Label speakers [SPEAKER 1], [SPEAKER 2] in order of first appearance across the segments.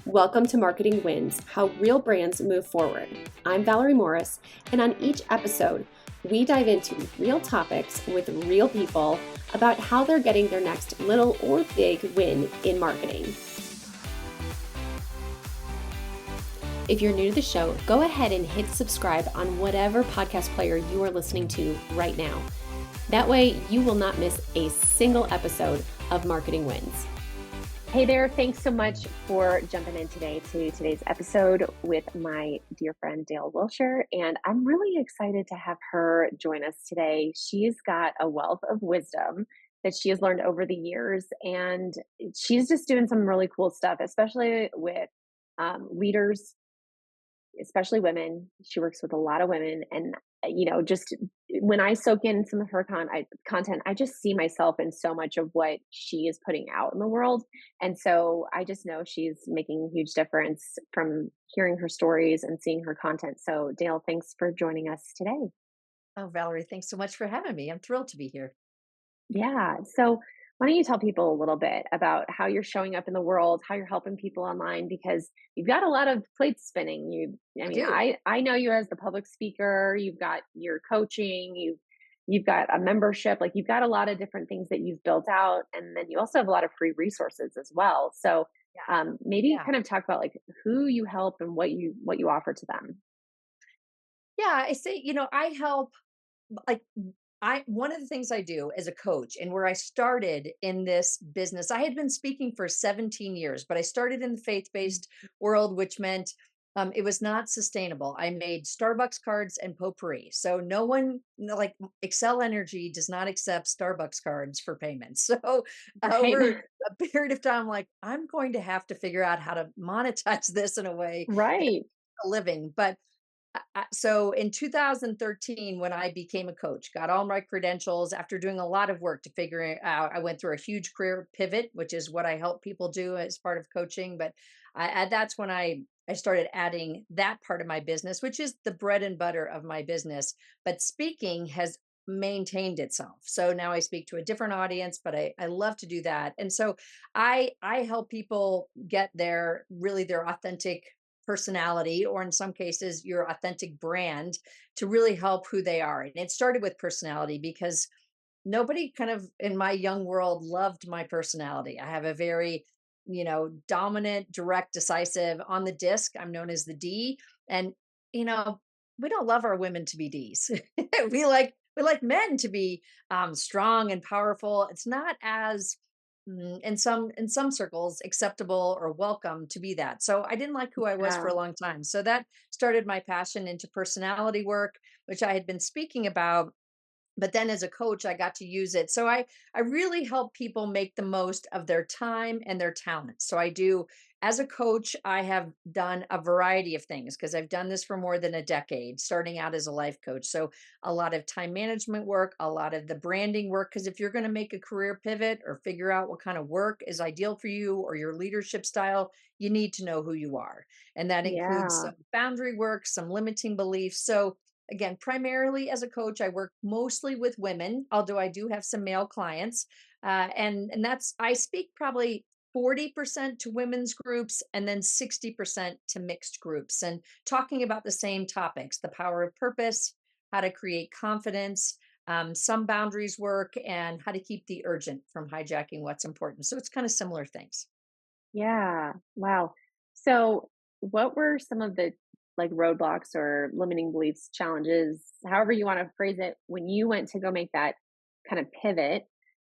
[SPEAKER 1] Welcome to Marketing Wins, how real brands move forward. I'm Valerie Morris, and on each episode, we dive into real topics with real people about how they're getting their next little or big win in marketing. If you're new to the show, go ahead and hit subscribe on whatever podcast player you are listening to right now. That way, you will not miss a single episode of Marketing Wins. Hey there, thanks so much for jumping in today to today's episode with my dear friend Dale Wilsher, and I'm really excited to have her join us today. She's got a wealth of wisdom that she has learned over the years, and she's just doing some really cool stuff, especially with leaders, especially women. She works with a lot of women, and just when I soak in some of her content, I just see myself in so much of what she is putting out in the world. And so I just know she's making a huge difference from hearing her stories and seeing her content. So Dale, thanks for joining us today.
[SPEAKER 2] Oh, Valerie, thanks so much for having me. I'm thrilled to be here.
[SPEAKER 1] Yeah. So why don't you tell people a little bit about how you're showing up in the world, how you're helping people online, because you've got a lot of plates spinning. I
[SPEAKER 2] I
[SPEAKER 1] mean,
[SPEAKER 2] do.
[SPEAKER 1] I know you as the public speaker, you've got your coaching, you've got a membership, like you've got a lot of different things that you've built out. And then you also have a lot of free resources as well. So
[SPEAKER 2] Yeah.
[SPEAKER 1] maybe
[SPEAKER 2] Yeah.
[SPEAKER 1] kind of talk about like who you help and what you offer to them.
[SPEAKER 2] Yeah. I say, I help like one of the things I do as a coach and where I started in this business, I had been speaking for 17 years, but I started in the faith-based world, which meant it was not sustainable. I made Starbucks cards and potpourri. So no one, like Excel Energy does not accept Starbucks cards for payments. So
[SPEAKER 1] Right.
[SPEAKER 2] over a period of time, like I'm going to have to figure out how to monetize this in a way that
[SPEAKER 1] Right.
[SPEAKER 2] a living. But so in 2013, when I became a coach, got all my credentials after doing a lot of work to figure it out. I went through a huge career pivot, which is what I help people do as part of coaching. But that's when I started adding that part of my business, which is the bread and butter of my business. But speaking has maintained itself. So now I speak to a different audience, but I love to do that. And so I help people get their authentic personality, or in some cases your authentic brand, to really help who they are. And it started with personality because nobody kind of in my young world loved my personality. I have a very dominant, direct, decisive. On the disc I'm known as the D. And you know we don't love our women to be D's. We like men to be strong and powerful. It's not as in some circles acceptable or welcome to be that. So I didn't like who I was for
[SPEAKER 1] Yeah.
[SPEAKER 2] a long time. So that started my passion into personality work, which I had been speaking about, but then as a coach I got to use it. So I really help people make the most of their time and their talents. So I do, as a coach I have done a variety of things because I've done this for more than a decade, starting out as a life coach. So a lot of time management work, a lot of the branding work, because if you're going to make a career pivot or figure out what kind of work is ideal for you or your leadership style, you need to know who you are. And that includes
[SPEAKER 1] Yeah.
[SPEAKER 2] some boundary work, some limiting beliefs. So again, primarily as a coach, I work mostly with women, although I do have some male clients. And that's, I speak probably 40% to women's groups and then 60% to mixed groups, and talking about the same topics: the power of purpose, how to create confidence, some boundaries work, and how to keep the urgent from hijacking what's important. So it's kind of similar things.
[SPEAKER 1] Yeah. Wow. So, what were some of the like roadblocks or limiting beliefs, challenges, however you want to phrase it, when you went to go make that kind of pivot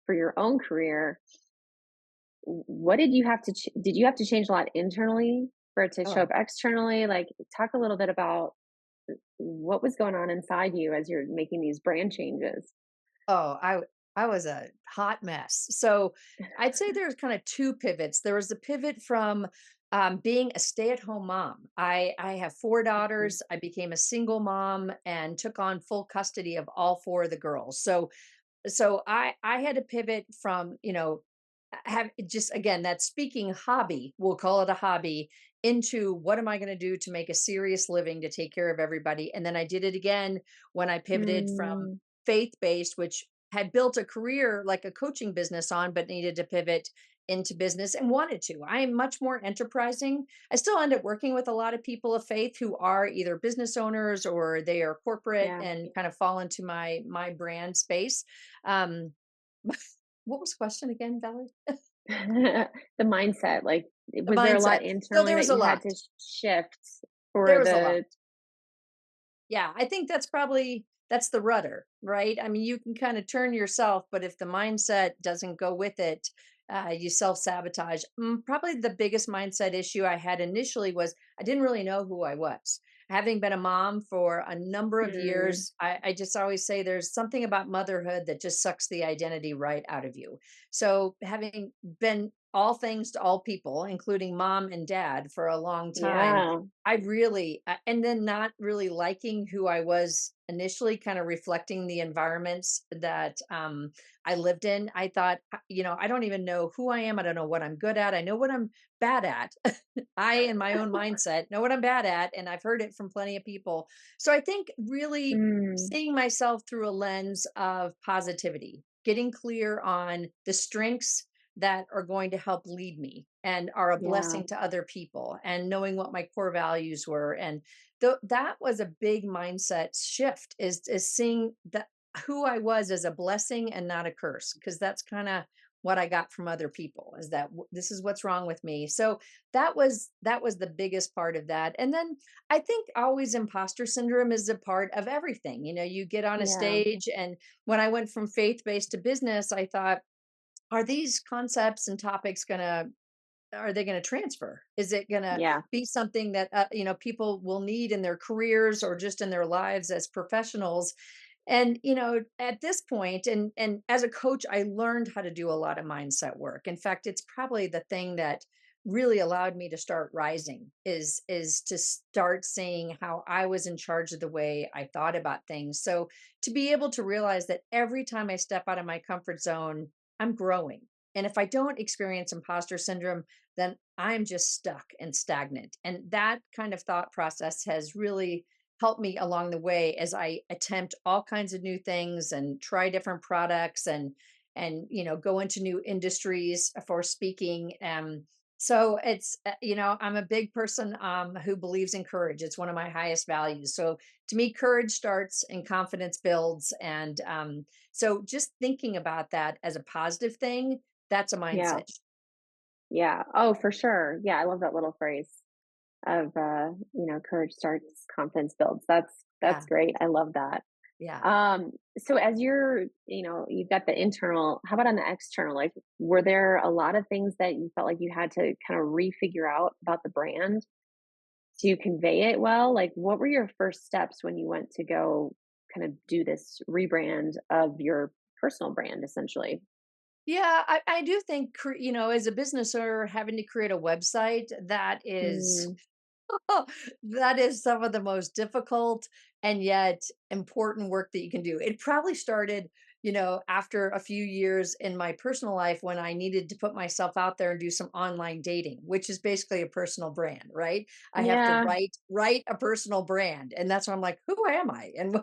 [SPEAKER 1] for your own career? What did you have to did you have to change a lot internally for it to show
[SPEAKER 2] Oh,
[SPEAKER 1] up externally? Like, talk a little bit about what was going on inside you as you're making these brand changes.
[SPEAKER 2] I was a hot mess. So I'd say there's kind of two pivots. There was the pivot from being a stay-at-home mom. I have four
[SPEAKER 1] Mhm.
[SPEAKER 2] daughters. I became a single mom and took on full custody of all four of the girls. So I had to pivot from have just, again, that speaking hobby, we'll call it a hobby, into what am I going to do to make a serious living to take care of everybody. And then I did it again when I pivoted from
[SPEAKER 1] Mm,
[SPEAKER 2] faith based, which had built a career like a coaching business on, but needed to pivot into business and wanted to. I am much more enterprising. I still end up working with a lot of people of faith who are either business owners or they are corporate
[SPEAKER 1] Yeah.
[SPEAKER 2] and kind of fall into my brand space. Um, what was the question again, Valerie?
[SPEAKER 1] The mindset, like,
[SPEAKER 2] The
[SPEAKER 1] was there a lot
[SPEAKER 2] mindset. So
[SPEAKER 1] internally that
[SPEAKER 2] there's a
[SPEAKER 1] you had
[SPEAKER 2] lot.
[SPEAKER 1] to shift for
[SPEAKER 2] There was a lot.
[SPEAKER 1] the
[SPEAKER 2] Yeah, I think that's the rudder, right? I mean, you can kind of turn yourself, but if the mindset doesn't go with it, you self-sabotage. Probably the biggest mindset issue I had initially was I didn't really know who I was. Having been a mom for a number of
[SPEAKER 1] mm,
[SPEAKER 2] years, I just always say there's something about motherhood that just sucks the identity right out of you. So having been all things to all people, including mom and dad for a long time,
[SPEAKER 1] yeah,
[SPEAKER 2] I really and then not really liking who I was initially, kind of reflecting the environments that, I lived in. I thought, I don't even know who I am. I don't know what I'm good at. I know what I'm bad at. I, in my own mindset, know what I'm bad at, and I've heard it from plenty of people. So I think really
[SPEAKER 1] mm,
[SPEAKER 2] seeing myself through a lens of positivity, getting clear on the strengths that are going to help lead me and are a
[SPEAKER 1] yeah,
[SPEAKER 2] blessing to other people, and knowing what my core values were, and that was a big mindset shift, is seeing that who I was as a blessing and not a curse, because that's kind of what I got from other people, is that this is what's wrong with me. So that was the biggest part of that. And then I think always imposter syndrome is a part of everything. You get on a
[SPEAKER 1] yeah,
[SPEAKER 2] stage, and when I went from faith based to business, I thought, are these concepts and topics are they going to transfer? Is it going to
[SPEAKER 1] yeah,
[SPEAKER 2] be something that people will need in their careers or just in their lives as professionals? And at this point, and as a coach, I learned how to do a lot of mindset work. In fact, it's probably the thing that really allowed me to start rising, is to start seeing how I was in charge of the way I thought about things. So to be able to realize that every time I step out of my comfort zone, I'm growing. And if I don't experience imposter syndrome, then I'm just stuck and stagnant. And that kind of thought process has really helped me along the way as I attempt all kinds of new things and try different products, and go into new industries for speaking. So it's I'm a big person who believes in courage. It's one of my highest values. So to me, courage starts and confidence builds. And so just thinking about that as a positive thing, that's a
[SPEAKER 1] yeah,
[SPEAKER 2] mindset.
[SPEAKER 1] yeah. Oh, for sure. Yeah, I love that little phrase of, courage starts, confidence builds. That's
[SPEAKER 2] Yeah.
[SPEAKER 1] great. I love that.
[SPEAKER 2] Yeah.
[SPEAKER 1] So as you've got the internal, how about on the external? Like, were there a lot of things that you felt like you had to kind of refigure out about the brand to convey it well? Like, what were your first steps when you went to go kind of do this rebrand of your personal brand, essentially?
[SPEAKER 2] Yeah, I do think, as a business owner, having to create a website,
[SPEAKER 1] Mm,
[SPEAKER 2] that is some of the most difficult and yet important work that you can do. It probably started, after a few years in my personal life when I needed to put myself out there and do some online dating, which is basically a personal brand, right? I have to
[SPEAKER 1] yeah,
[SPEAKER 2] write a personal brand. And that's why I'm like, who am I? And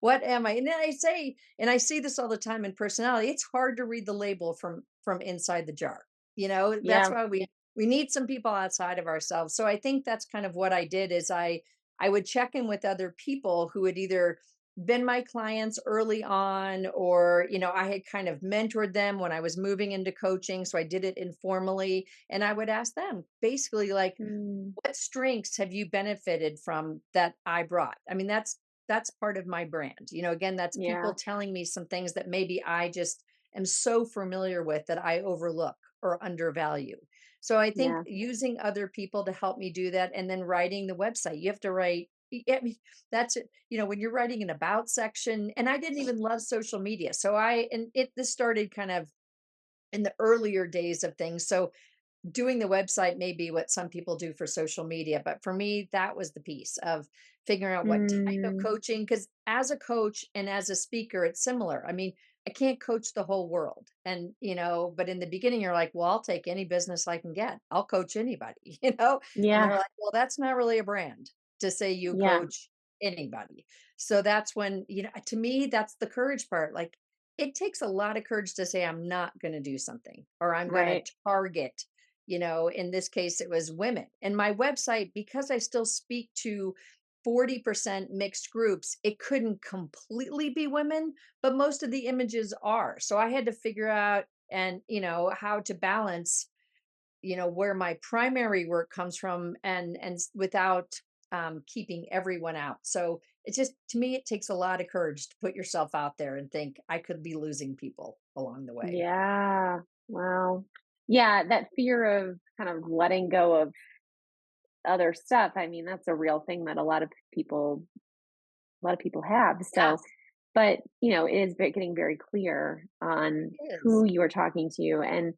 [SPEAKER 2] what am I? And then I say, and I see this all the time in personality, it's hard to read the label from inside the jar. That's
[SPEAKER 1] yeah,
[SPEAKER 2] why we need some people outside of ourselves. So I think that's kind of what I did, is I would check in with other people who had either been my clients early on, or I had kind of mentored them when I was moving into coaching, so I did it informally, and I would ask them basically, like,
[SPEAKER 1] mm,
[SPEAKER 2] what strengths have you benefited from that I brought? I mean, that's part of my brand. Again, that's
[SPEAKER 1] yeah,
[SPEAKER 2] people telling me some things that maybe I just am so familiar with that I overlook or undervalue. So I think
[SPEAKER 1] yeah,
[SPEAKER 2] using other people to help me do that, and then writing the website. You have to write. I mean, that's it. When you're writing an about section, and I didn't even love social media. So this started kind of in the earlier days of things. So doing the website may be what some people do for social media, but for me, that was the piece of figuring out what type of
[SPEAKER 1] mm,
[SPEAKER 2] coaching, because as a coach and as a speaker, it's similar. I mean, I can't coach the whole world. And, but in the beginning, you're like, well, I'll take any business I can get. I'll coach anybody, and
[SPEAKER 1] yeah,
[SPEAKER 2] they're like, well, that's not really a brand to say you
[SPEAKER 1] yeah,
[SPEAKER 2] coach anybody. So that's when, to me, that's the courage part. Like, it takes a lot of courage to say, I'm not going to do something, or I'm going to
[SPEAKER 3] Right.
[SPEAKER 2] target, in this case, it was women. And my website, because I still speak to 40% mixed groups, it couldn't completely be women, but most of the images are. So I had to figure out and, how to balance, where my primary work comes from and without keeping everyone out. So it's just, to me, it takes a lot of courage to put yourself out there and think I could be losing people along the way.
[SPEAKER 3] Yeah. Well, yeah, that fear of kind of letting go of other stuff, I mean, that's a real thing that a lot of people have. So,
[SPEAKER 2] Yes,
[SPEAKER 3] but, it is getting very clear on
[SPEAKER 2] it
[SPEAKER 3] who
[SPEAKER 2] is.
[SPEAKER 3] you are talking to. And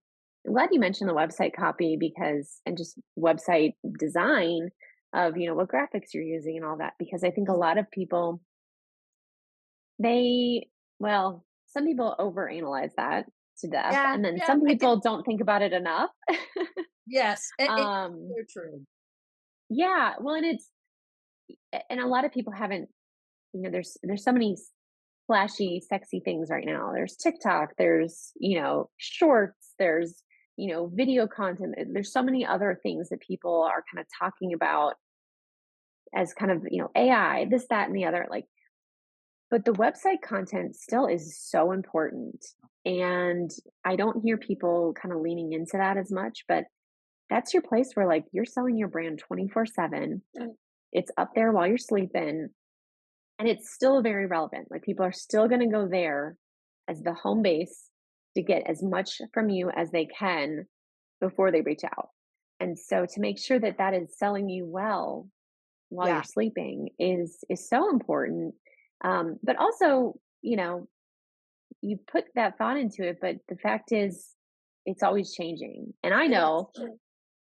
[SPEAKER 3] I'm glad you mentioned the website copy because, and just website design of, what graphics you're using and all that, because I think a lot of people, well, some people overanalyze that to death.
[SPEAKER 2] Yeah,
[SPEAKER 3] And then
[SPEAKER 2] yeah,
[SPEAKER 3] some
[SPEAKER 2] I do.
[SPEAKER 3] people don't think about it enough.
[SPEAKER 2] Yes, it's
[SPEAKER 3] um,
[SPEAKER 2] so true.
[SPEAKER 3] yeah. Well, and a lot of people haven't, there's so many flashy, sexy things right now. There's TikTok, there's, shorts, there's, video content. There's so many other things that people are kind of talking about as kind of, AI, this, that, and the other. Like, but the website content still is so important. And I don't hear people kind of leaning into that as much, but that's your place where like you're selling your brand 24/7. It's up there while you're sleeping. And it's still very relevant. Like people are still going to go there as the home base to get as much from you as they can before they reach out. And so to make sure that that is selling you well while you're
[SPEAKER 2] Yeah,
[SPEAKER 3] sleeping is so important. But also, you put that thought into it, but the fact is it's always changing. And I
[SPEAKER 2] it
[SPEAKER 3] know
[SPEAKER 2] is.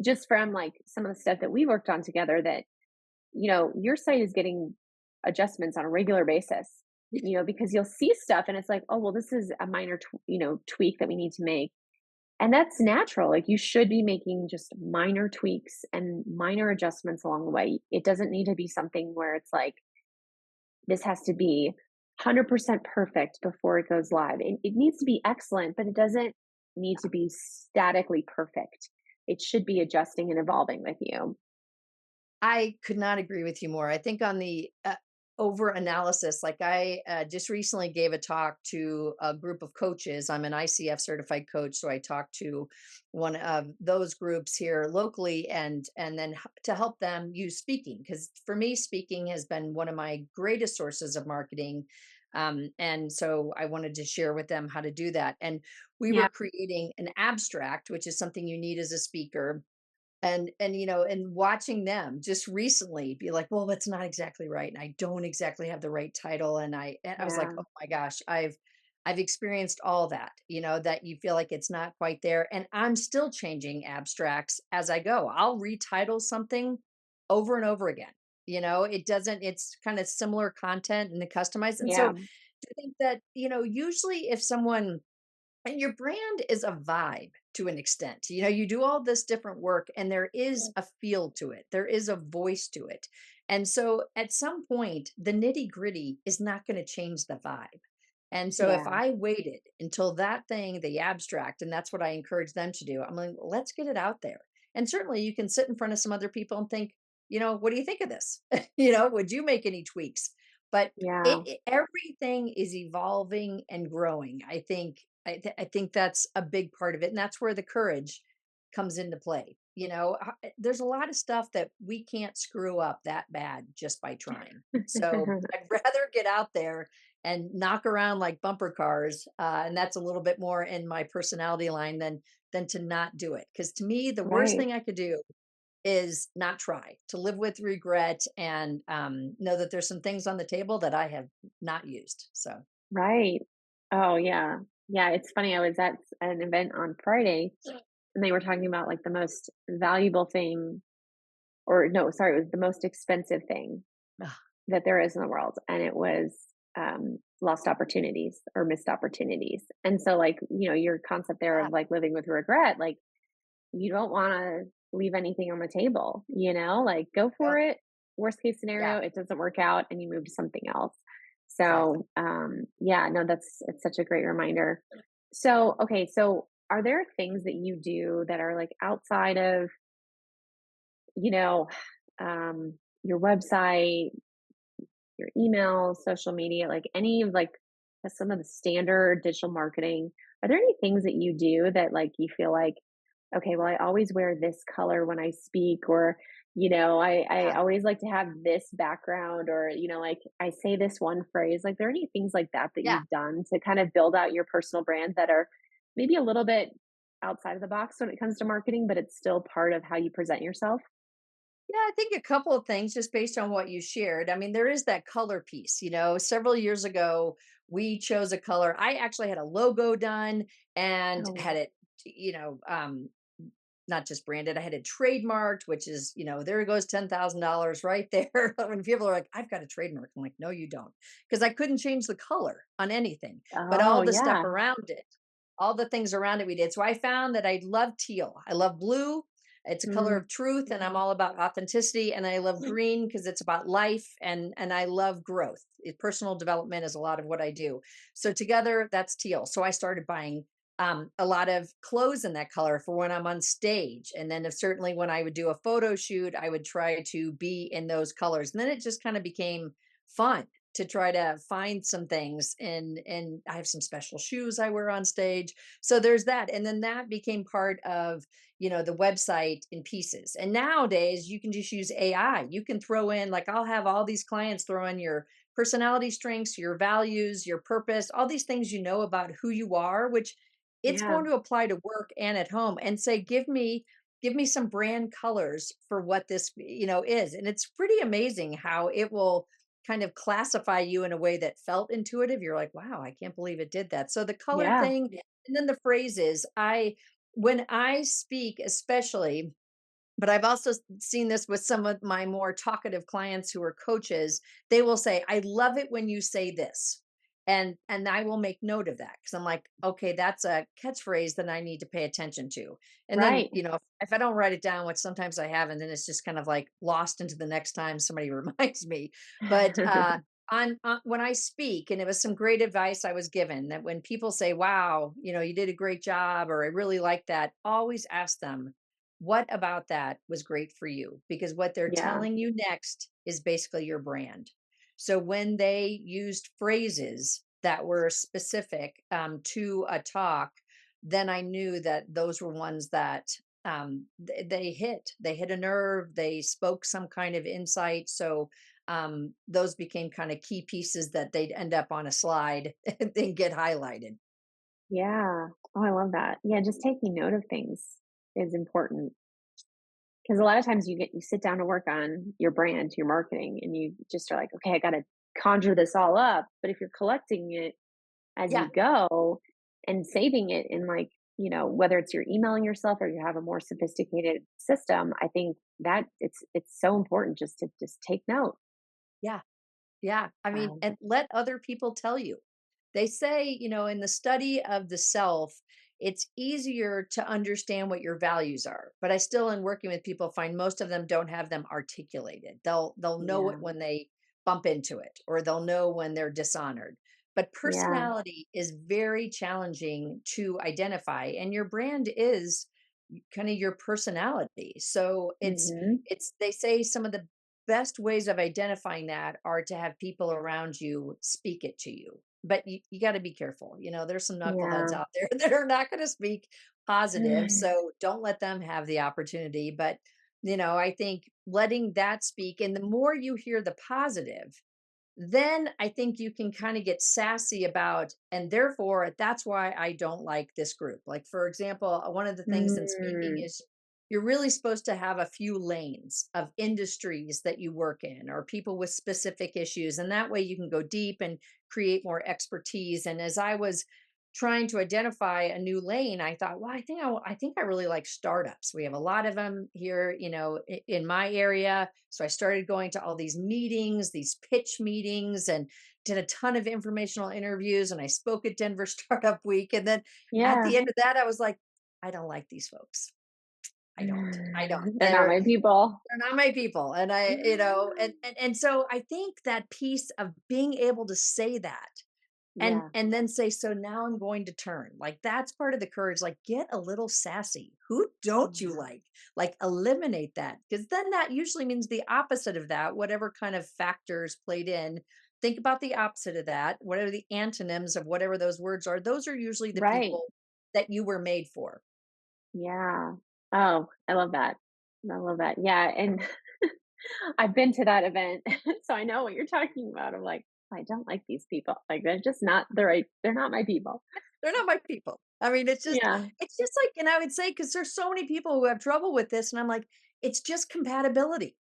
[SPEAKER 3] just from like some of the stuff that we worked on together that your site is getting adjustments on a regular basis, because you'll see stuff and it's like, oh, well, this is a minor, tweak that we need to make. And that's natural. Like you should be making just minor tweaks and minor adjustments along the way. It doesn't need to be something where it's like, this has to be 100% perfect before it goes live. It needs to be excellent, but it doesn't need to be statically perfect. It should be adjusting and evolving with you.
[SPEAKER 2] I could not agree with you more. I think on the over analysis, like I just recently gave a talk to a group of coaches. I'm an ICF certified coach, so I talked to one of those groups here locally, and then to help them use speaking, because for me, speaking has been one of my greatest sources of marketing. And so I wanted to share with them how to do that. And we
[SPEAKER 3] Yeah.
[SPEAKER 2] were creating an abstract, which is something you need as a speaker, and and watching them just recently be like, well, that's not exactly right, and I don't exactly have the right title, and I was like,
[SPEAKER 3] Yeah.
[SPEAKER 2] oh my gosh, I've experienced all that, that you feel like it's not quite there, and I'm still changing abstracts as I go. I'll retitle something over and over again. It doesn't, it's kind of similar content and the customized. And so
[SPEAKER 3] Yeah.
[SPEAKER 2] I think that, usually if someone, and your brand is a vibe to an extent. You do all this different work and there is a feel to it. There is a voice to it. And so at some point, the nitty-gritty is not going to change the vibe. And so if
[SPEAKER 3] Yeah.
[SPEAKER 2] I waited until that thing, the abstract, and that's what I encourage them to do, I'm like, let's get it out there. And certainly you can sit in front of some other people and think, what do you think of this? Would you make any tweaks? But
[SPEAKER 3] Yeah.
[SPEAKER 2] everything is evolving and growing. I think that's a big part of it, and that's where the courage comes into play. There's a lot of stuff that we can't screw up that bad just by trying. So I'd rather get out there and knock around like bumper cars, and that's a little bit more in my personality line than to not do it. Because to me, the worst
[SPEAKER 3] Right.
[SPEAKER 2] thing I could do is not try, to live with regret, and know that there's some things on the table that I have not used. So
[SPEAKER 3] Right. Oh, yeah. Yeah, it's funny, I was at an event on Friday, and they were talking about, like, the most valuable thing, or no, sorry, it was the most expensive thing
[SPEAKER 2] ah,
[SPEAKER 3] that there is in the world, and it was, lost opportunities or missed opportunities. And so, like, your concept there
[SPEAKER 2] yeah,
[SPEAKER 3] of, like, living with regret, like, you don't wanna leave anything on the table, like, go
[SPEAKER 2] yeah,
[SPEAKER 3] for it. Worst case
[SPEAKER 2] yeah,
[SPEAKER 3] scenario, it doesn't work out and you move to something else.
[SPEAKER 2] Exactly.
[SPEAKER 3] So, yeah, no, it's such a great reminder. So, okay, so are there things that you do that are like outside of, you know, your website, your email, social media, like any of like some of the standard digital marketing? Are there any things that you do that like you feel like, okay, well, I always wear this color when I speak, or, I
[SPEAKER 2] Yeah.
[SPEAKER 3] always like to have this background, or, like I say this one phrase. Like, there are any things like that that
[SPEAKER 2] Yeah.
[SPEAKER 3] you've done to kind of build out your personal brand that are maybe a little bit outside of the box when it comes to marketing, but it's still part of how you present yourself?
[SPEAKER 2] Yeah, I think a couple of things just based on what you shared. I mean, there is that color piece. Several years ago, we chose a color. I actually had a logo done and
[SPEAKER 3] Oh,
[SPEAKER 2] had it, not just branded, I had it trademarked, which is, there goes $10,000 right there. When people are like, I've got a trademark. I'm like, no, you don't. Because I couldn't change the color on anything, but all
[SPEAKER 3] oh,
[SPEAKER 2] the stuff
[SPEAKER 3] yeah.
[SPEAKER 2] around it, all the things around it we did. So I found that I love teal. I love blue. It's a color
[SPEAKER 3] Mm,
[SPEAKER 2] of truth, and I'm all about authenticity. And I love green because it's about life, and I love growth. Personal development is a lot of what I do. So together, that's teal. So I started buying a lot of clothes in that color for when I'm on stage. And then if certainly when I would do a photo shoot, I would try to be in those colors. And then it just kind of became fun to try to find some things, and I have some special shoes I wear on stage. So there's that. And then that became part of, the website in pieces. And nowadays you can just use AI. You can throw in, like, I'll have all these clients throw in your personality strengths, your values, your purpose, all these things about who you are, which it's
[SPEAKER 3] yeah.
[SPEAKER 2] going to apply to work and at home, and say, give me some brand colors for what this, is. And it's pretty amazing how it will kind of classify you in a way that felt intuitive. You're like, wow, I can't believe it did that. So the color
[SPEAKER 3] Yeah.
[SPEAKER 2] thing. Yeah. And then the phrases, when I speak, especially, but I've also seen this with some of my more talkative clients who are coaches. They will say, I love it when you say this. And I will make note of that, because I'm like, okay, that's a catchphrase that I need to pay attention to. And then,
[SPEAKER 3] Right.
[SPEAKER 2] if I don't write it down, which sometimes I have, and then it's just kind of like lost into the next time somebody reminds me. But on when I speak, and it was some great advice I was given, that when people say, wow, you did a great job, or I really like that, always ask them, what about that was great for you? Because what they're
[SPEAKER 3] Yeah.
[SPEAKER 2] telling you next is basically your brand. So when they used phrases that were specific to a talk, then I knew that those were ones that they hit a nerve, they spoke some kind of insight. So those became kind of key pieces that they'd end up on a slide and then get highlighted.
[SPEAKER 3] Yeah. Oh, I love that. Yeah, just taking note of things is important, because a lot of times you sit down to work on your brand, your marketing, and you just are like, okay, I got to conjure this all up. But if you're collecting it as
[SPEAKER 2] Yeah.
[SPEAKER 3] you go and saving it in, like, whether it's you're emailing yourself or you have a more sophisticated system, I think that it's so important just to just take note.
[SPEAKER 2] Yeah. Yeah. I mean,
[SPEAKER 3] Um,
[SPEAKER 2] and let other people tell you. They say, in the study of the self, it's easier to understand what your values are. But I still, in working with people, find most of them don't have them articulated. They'll know it
[SPEAKER 3] yeah.
[SPEAKER 2] when they bump into it, or they'll know when they're dishonored. But
[SPEAKER 3] Yeah.
[SPEAKER 2] personality is very challenging to identify, and your brand is kind of your personality. So
[SPEAKER 3] Mhm.
[SPEAKER 2] it's they say some of the best ways of identifying that are to have people around you speak it to you. But you got to be careful. There's some knuckleheads
[SPEAKER 3] Yeah.
[SPEAKER 2] out there that are not going to speak positive. So don't let them have the opportunity. But, I think letting that speak, and the more you hear the positive, then I think you can kind of get sassy about, and therefore that's why I don't like this group. Like, for example, one of the things in speaking
[SPEAKER 3] Mm.
[SPEAKER 2] is you're really supposed to have a few lanes of industries that you work in, or people with specific issues. And that way you can go deep and create more expertise. And as I was trying to identify a new lane, I thought, well, I think I really like startups. We have a lot of them here, in my area. So I started going to all these meetings, these pitch meetings, and did a ton of informational interviews. And I spoke at Denver Startup Week. And then at
[SPEAKER 3] Yeah.
[SPEAKER 2] the end of that, I was like, I don't like these folks. I don't.
[SPEAKER 3] They're not my people.
[SPEAKER 2] They're not my people. And and so I think that piece of being able to say that
[SPEAKER 3] Yeah.
[SPEAKER 2] and then say, so now I'm going to turn. Like that's part of the courage. Like get a little sassy. Who don't you
[SPEAKER 3] Yeah.
[SPEAKER 2] like? Like eliminate that. Because then that usually means the opposite of that, whatever kind of factors played in. Think about the opposite of that. Whatever the antonyms of whatever those words are, those are usually the
[SPEAKER 3] Right.
[SPEAKER 2] people that you were made for.
[SPEAKER 3] Yeah. Oh, I love that. I love that. Yeah, and I've been to that event, so I know what you're talking about. I'm like, I don't like these people. Like they're just not the right. They're not my people.
[SPEAKER 2] They're not my people. I mean,
[SPEAKER 3] Yeah.
[SPEAKER 2] it's just like, and I would say, because there's so many people who have trouble with this, and I'm like, it's just compatibility.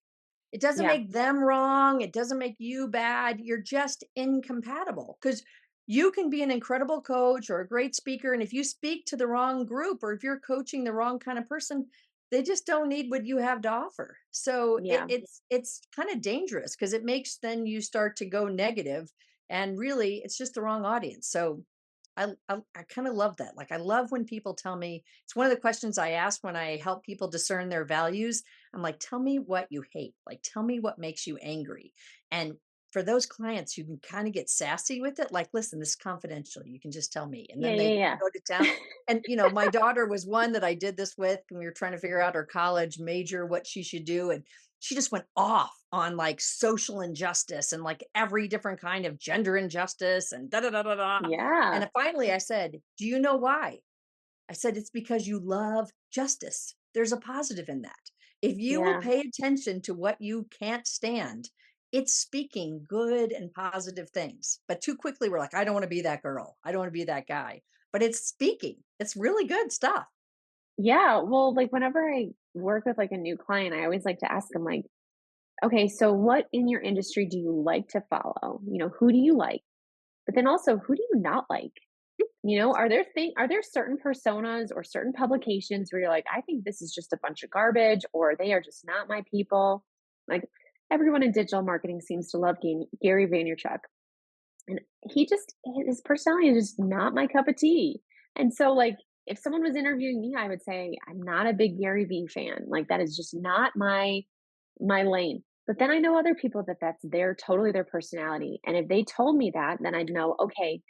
[SPEAKER 2] It doesn't
[SPEAKER 3] Yeah.
[SPEAKER 2] make them wrong. It doesn't make you bad. You're just incompatible because you can be an incredible coach or a great speaker. And if you speak to the wrong group or if you're coaching the wrong kind of person, they just don't need what you have to offer. So
[SPEAKER 3] Yeah.
[SPEAKER 2] it's kind of dangerous because it makes then you start to go negative, and really it's just the wrong audience. So I kind of love that. Like I love when people tell me, it's one of the questions I ask when I help people discern their values. I'm like, tell me what you hate. Like, tell me what makes you angry. And for those clients, you can kind of get sassy with it. Like, listen, this is confidential. You can just tell me. And
[SPEAKER 3] Yeah.
[SPEAKER 2] then they
[SPEAKER 3] Yeah.
[SPEAKER 2] go to town. And, my daughter was one that I did this with, and we were trying to figure out her college major, what she should do. And she just went off on like social injustice and like every different kind of gender injustice and da da da da da.
[SPEAKER 3] Yeah.
[SPEAKER 2] And finally I said, do you know why? I said, it's because you love justice. There's a positive in that. If you will
[SPEAKER 3] Yeah.
[SPEAKER 2] pay attention to what you can't stand, it's speaking good and positive things. But too quickly, we're like, I don't want to be that girl. I don't want to be that guy. But it's speaking. It's really good stuff.
[SPEAKER 3] Yeah. Well, like whenever I work with like a new client, I always like to ask them like, okay, so what in your industry do you like to follow? Who do you like? But then also, who do you not like? Are there certain personas or certain publications where you're like, I think this is just a bunch of garbage, or they are just not my people? Like everyone in digital marketing seems to love Gary Vaynerchuk, and his personality is just not my cup of tea. And so, like, if someone was interviewing me, I would say I'm not a big Gary Vee fan. Like that is just not my lane. But then I know other people that's totally their personality. And if they told me that, then I'd know, okay,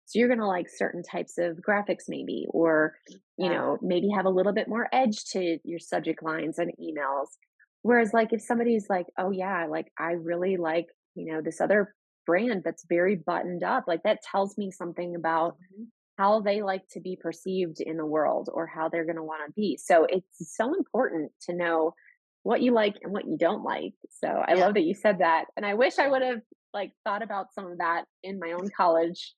[SPEAKER 3] so you're going to like certain types of graphics maybe, or,
[SPEAKER 2] Ah,
[SPEAKER 3] maybe have a little bit more edge to your subject lines and emails. Whereas like if somebody's like, oh yeah, like I really like, this other brand that's very buttoned up, like that tells me something about
[SPEAKER 2] mhm.
[SPEAKER 3] how they like to be perceived in the world or how they're going to want to be. So it's so important to know what you like and what you don't like. So I
[SPEAKER 2] Yeah.
[SPEAKER 3] love that you said that. And I wish I would have like thought about some of that in my own college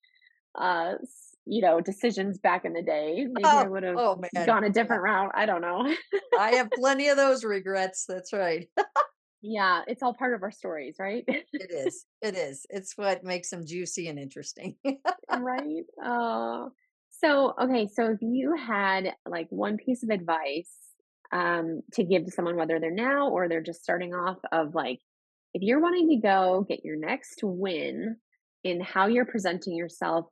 [SPEAKER 3] decisions back in the day. Maybe I
[SPEAKER 2] Oh,
[SPEAKER 3] would have
[SPEAKER 2] oh man.
[SPEAKER 3] gone a
[SPEAKER 2] Yeah.
[SPEAKER 3] different route. I don't know.
[SPEAKER 2] I have plenty of those regrets. That's right.
[SPEAKER 3] Yeah, it's all part of our stories, right?
[SPEAKER 2] It is. It is. It's what makes them juicy and interesting.
[SPEAKER 3] Right? Oh. So, okay, so if you had like one piece of advice to give to someone, whether they're now or they're just starting off, of like, if you're wanting to go get your next win in how you're presenting yourself,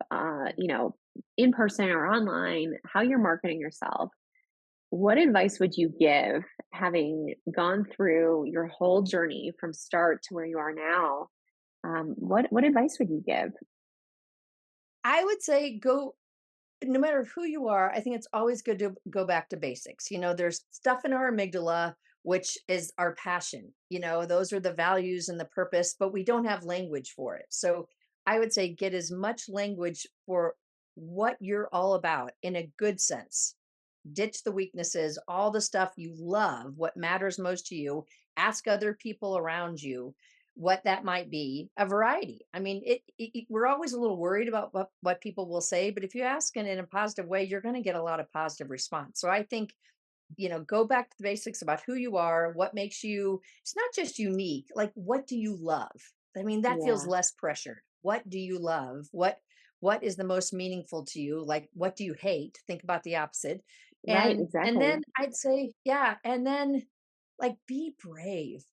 [SPEAKER 3] in person or online, how you're marketing yourself, what advice would you give, having gone through your whole journey from start to where you are now? What advice would you give?
[SPEAKER 2] I would say go, no matter who you are, I think it's always good to go back to basics. There's stuff in our amygdala, which is our passion. Those are the values and the purpose, but we don't have language for it. So I would say get as much language for what you're all about in a good sense. Ditch the weaknesses, all the stuff you love, what matters most to you. Ask other people around you what that might be, a variety. I mean, we're always a little worried about what people will say, but if you ask in a positive way, you're going to get a lot of positive response. So I think, go back to the basics about who you are, what makes you, it's not just unique, like what do you love? I mean, that feels
[SPEAKER 3] Yeah,
[SPEAKER 2] less pressured. What do you love? What is the most meaningful to you? Like what do you hate? Think about the opposite.
[SPEAKER 3] right,
[SPEAKER 2] And then
[SPEAKER 3] exactly.
[SPEAKER 2] I'd say, yeah, and then like be brave.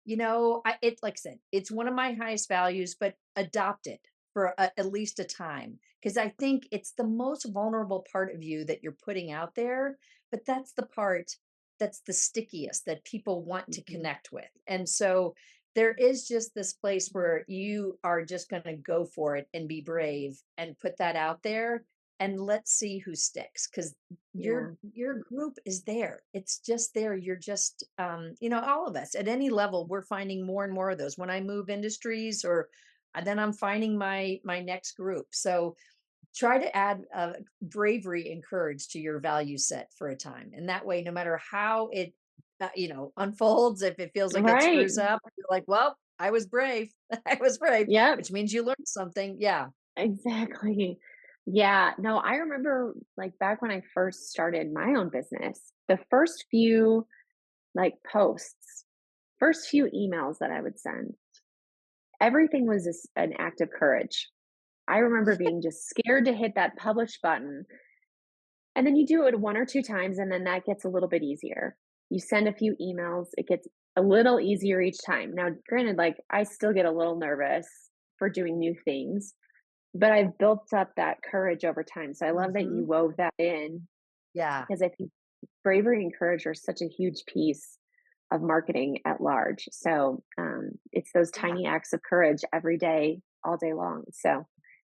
[SPEAKER 2] Like I said, it's one of my highest values, but adopt it for at least a time, because I think it's the most vulnerable part of you that you're putting out there, but that's the part that's the stickiest, that people want to connect with. And so there is just this place where you are just going to go for it and be brave and put that out there, and let's see who sticks, because
[SPEAKER 3] Yeah.
[SPEAKER 2] your group is there. It's just there. You're just all of us at any level, we're finding more and more of those. When I move industries, or then I'm finding my next group. So try to add bravery and courage to your value set for a time, and that way, no matter how it unfolds, if it feels like it
[SPEAKER 3] Right.
[SPEAKER 2] screws up, you're like, well, I was brave. I was brave,
[SPEAKER 3] Yep.
[SPEAKER 2] which means you learned something. Yeah.
[SPEAKER 3] Exactly. Yeah. No, I remember like back when I first started my own business, the first few like posts, first few emails that I would send, everything was an act of courage. I remember being just scared to hit that publish button. And then you do it one or two times, and then that gets a little bit easier. You send a few emails, it gets a little easier each time. Now, granted, like I still get a little nervous for doing new things, but I've built up that courage over time. So I love that you
[SPEAKER 2] Hmm.
[SPEAKER 3] wove that in,
[SPEAKER 2] Yeah.
[SPEAKER 3] because I think bravery and courage are such a huge piece of marketing at large. So it's those
[SPEAKER 2] Yeah.
[SPEAKER 3] tiny acts of courage every day, all day long. So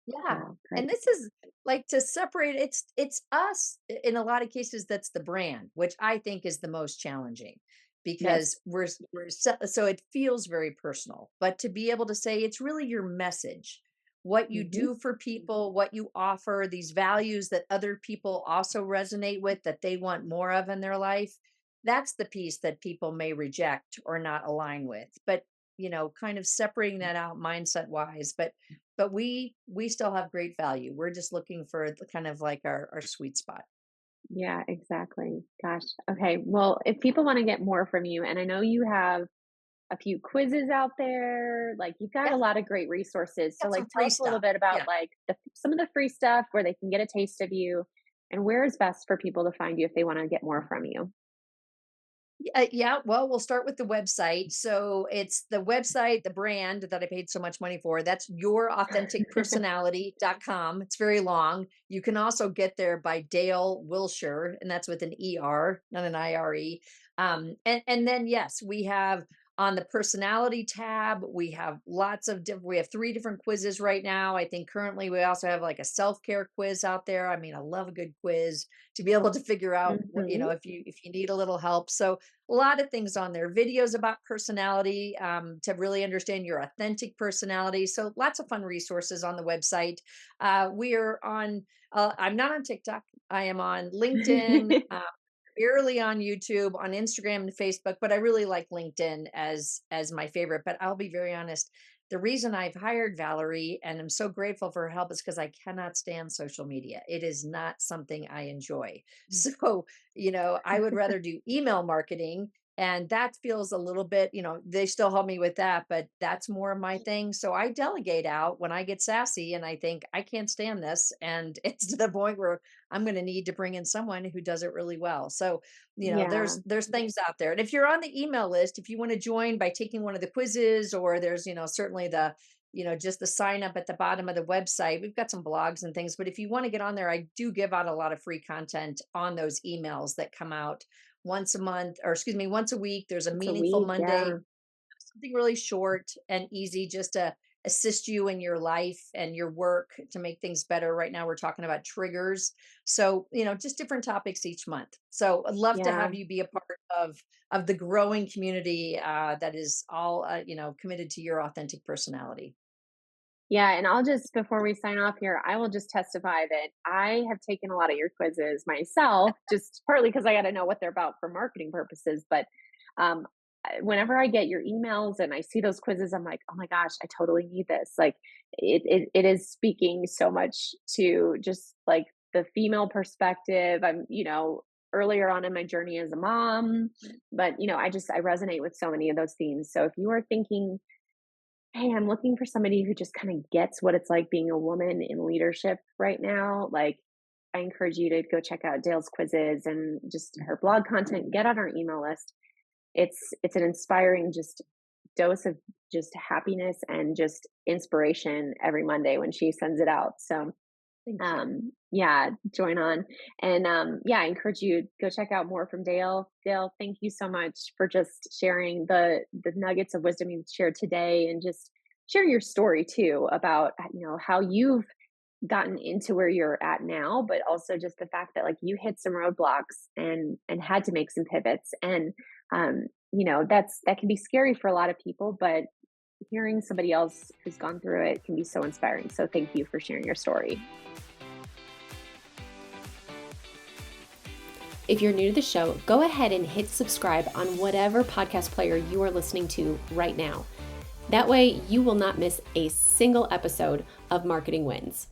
[SPEAKER 2] Yeah.
[SPEAKER 3] great.
[SPEAKER 2] And this is like to separate, it's us in a lot of cases. That's the brand, which I think is the most challenging, because
[SPEAKER 3] Yes.
[SPEAKER 2] we're so it feels very personal. But to be able to say it's really your message, what you
[SPEAKER 3] Hmm.
[SPEAKER 2] do for people, what you offer, these values that other people also resonate with, that they want more of in their life. That's the piece that people may reject or not align with. But kind of separating that out mindset wise. But we still have great value. We're just looking for the kind of like our sweet spot.
[SPEAKER 3] Yeah, exactly. Gosh. Okay. Well, if people want to get more from you, and I know you have a few quizzes out there, like you've got
[SPEAKER 2] Yeah,
[SPEAKER 3] a lot of great resources. So
[SPEAKER 2] got
[SPEAKER 3] like
[SPEAKER 2] some
[SPEAKER 3] tell
[SPEAKER 2] free
[SPEAKER 3] us a little
[SPEAKER 2] stuff.
[SPEAKER 3] bit about
[SPEAKER 2] Yeah.
[SPEAKER 3] like some of the free stuff where they can get a taste of you, and where is best for people to find you if they want to get more from you.
[SPEAKER 2] Yeah, well, we'll start with the website. So it's the website, the brand that I paid so much money for. That's yourauthenticpersonality.com. It's very long. You can also get there by Dale Wilsher, and that's with an ER, not an IRE. And then, yes, we have on the personality tab, we have lots of different, we have 3 different quizzes right now. I think currently we also have like a self-care quiz out there. I mean, I love a good quiz to be able to figure out what,
[SPEAKER 3] Hmm.
[SPEAKER 2] if you need a little help. So a lot of things on there, videos about personality, to really understand your authentic personality. So lots of fun resources on the website. We are on I'm not on TikTok. I am on LinkedIn, barely on YouTube, on Instagram and Facebook, but I really like LinkedIn as my favorite. But I'll be very honest, the reason I've hired Valerie and I'm so grateful for her help is because I cannot stand social media. It is not something I enjoy. So, I would rather do email marketing, and that feels a little bit, they still help me with that, but that's more of my thing. So I delegate out when I get sassy and I think I can't stand this. And it's to the point where I'm going to need to bring in someone who does it really well. So,
[SPEAKER 3] Yeah.
[SPEAKER 2] there's things out there. And if you're on the email list, if you want to join by taking one of the quizzes, or there's, certainly just the sign up at the bottom of the website. We've got some blogs and things, but if you want to get on there, I do give out a lot of free content on those emails that come out once a month, or excuse me, once a week. There's a
[SPEAKER 3] Once a
[SPEAKER 2] meaningful
[SPEAKER 3] week.
[SPEAKER 2] Monday,
[SPEAKER 3] Yeah.
[SPEAKER 2] something really short and easy just to assist you in your life and your work to make things better. Right now, we're talking about triggers. So, just different topics each month. So I'd love to
[SPEAKER 3] Yeah.
[SPEAKER 2] have you be a part of the growing community that is all, committed to your authentic personality.
[SPEAKER 3] Yeah, and I'll just before we sign off here, I will just testify that I have taken a lot of your quizzes myself, just partly because I got to know what they're about for marketing purposes. But whenever I get your emails and I see those quizzes, I'm like, oh my gosh, I totally need this. Like, it is speaking so much to just like the female perspective. I'm, earlier on in my journey as a mom, but I resonate with so many of those themes. So if you are thinking, hey, I'm looking for somebody who just kind of gets what it's like being a woman in leadership right now. Like, I encourage you to go check out Dale's quizzes and just her blog content, get on our email list. It's an inspiring just dose of just happiness and just inspiration every Monday when she sends it out. So
[SPEAKER 2] Thank you.
[SPEAKER 3] Yeah, join on. And yeah, I encourage you go check out more from Dale. Dale, thank you so much for just sharing the nuggets of wisdom you shared today, and just sharing your story too about how you've gotten into where you're at now, but also just the fact that like you hit some roadblocks and had to make some pivots. And that can be scary for a lot of people, but hearing somebody else who's gone through it can be so inspiring. So thank you for sharing your story.
[SPEAKER 1] If you're new to the show, go ahead and hit subscribe on whatever podcast player you are listening to right now. That way, you will not miss a single episode of Marketing Wins.